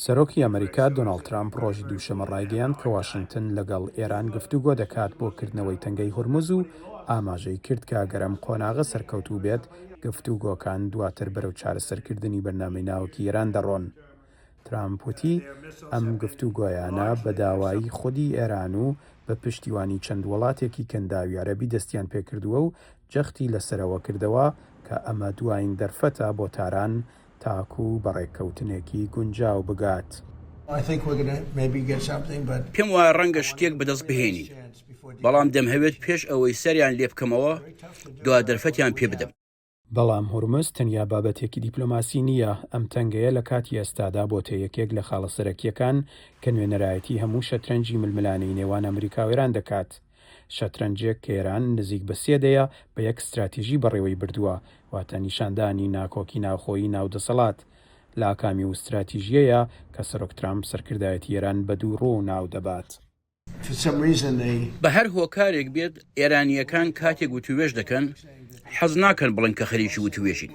سەرۆکی ئەمریکا دۆناڵد ترامپ ڕۆژی دووشەمە ڕایگەیاند کە واشنگتن لەگەڵ ئێران گفتوگۆ دەکات بۆ کردنەوەی تەنگەی هورموز و ئاماژەی کرد کە گەرم قۆناغە سەرکەوتوو بێت گفتوگۆکان دواتر بەرەو چارەسەرکردنی بەرنامەی ناوەکی ئێران دەڕۆن. ترامپ وتی ئەم گفتوگۆیانە بە داوای خودی ئێران و بە پشتیوانی چەند وڵاتێکی کەنداوی عەرەبی دەستیان پێکردووە و جەختی لەسەرەوە کردەوە کە ئەمە دوایین دەرفەتە بۆ تاران تاکو و بەڕێککەوتنێکی گونجاو بگات. پێم وایە ڕەنگە شتێک بەدەست بهێنین، بەڵام دەمهەوێت پێش ئەوەی سەریان لێ بکەمەوە دوا دەرفەتیان پێ بدەم. بەڵام هورموز تەنیا بابەتێکی دیپلۆماسی نییە. ئەم تەنگەیە لە کاتی ئێستادا بۆتە یەکێک لە خاڵە سەرەکیەکان کە نوێنەرایەتی هەموو شەترەنجی ململانەی نێوان ئەمریکا و ئێران دەکات. شەترەنجێک کە ئێران نزیک بە 3 بە یەک استراتیژی بەڕێوەی بردووە، واتە نیشاندانی ناکۆکی ناوخۆیی ناودەسەڵات لە ئاکامی و استراتیژیەیە کە سەرۆک ترامپ سەرکردایەتی ئێران بە دوو ڕوو ناو دەبات. بە هەر هۆکارێک بێت ئێرانیەکان کاتێک وتوێژ دەکەن حەز ناکەن بڵێن کە خەریکی وتوێژین.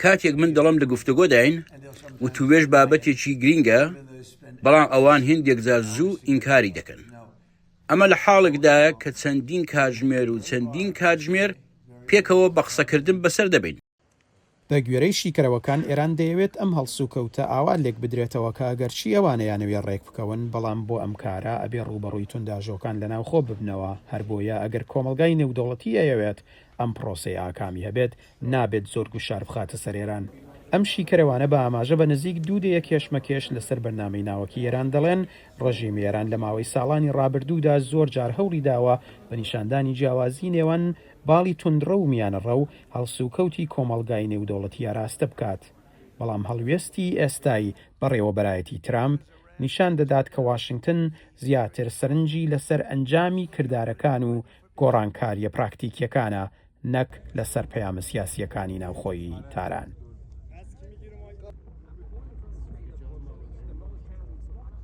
کاتێک من دەڵم لە گفتوگۆداین وتوێژ بابەتێکی گرینگە، بەڵام ئەوان هێندێک جار زوو ئینکاری دەکەن. ئەمە لە حاڵێکدایە کە چەندین کاتژمێر پێکەوە بە قسەکردن بەسەر دەبین. بە گوێرەی شیکەرەوەکان ئێران دەیەوێت ئەم هەڵسوکەوتە ئاوا لێک بدرێتەوە کە ئەگەرچی ئەوانەیانەوێ ڕێک بکەون، بەڵام بۆ ئەم کارە ئەبێ ڕوبەڕووی تونداژۆکان لەناوخۆ ببنەوە. هەر بۆیە ئەگەر کۆمەلگای نێودەوڵەتی ئەیەوێت ئەم پرۆسەی ئاکامی هەبێت، نابێت زۆر گوشار بخاتە سەر ئێران. ئەم شیکەرەوانە بە ئاماژە بە نزیک 2 کێشمەکێش لەسەر بەرنامەی ناوەکی ئێران دەڵێن ڕژیمی ئێران لە ماوەی ساڵانی ڕابردوودا زۆر جار هەوڵی داوە بە نیشاندانی جیاوازی نێوان باڵی توندڕە و میانەڕە و هەڵسوکەوتی کۆمەلگای نێودەوڵەتی ئاراستە بکات. بەڵام هەڵوێستی ئێستایی بەڕێوەبەرایەتی ترامپ نیشان دەدات کە واشنگتن زیاتر سەرنجی لەسەر ئەنجامی کردارەکان و گۆڕانکاریە پراکتیکیەکانە، نەک لەسەر پەیامە سیاسیەکانی ناوخۆیی تاران.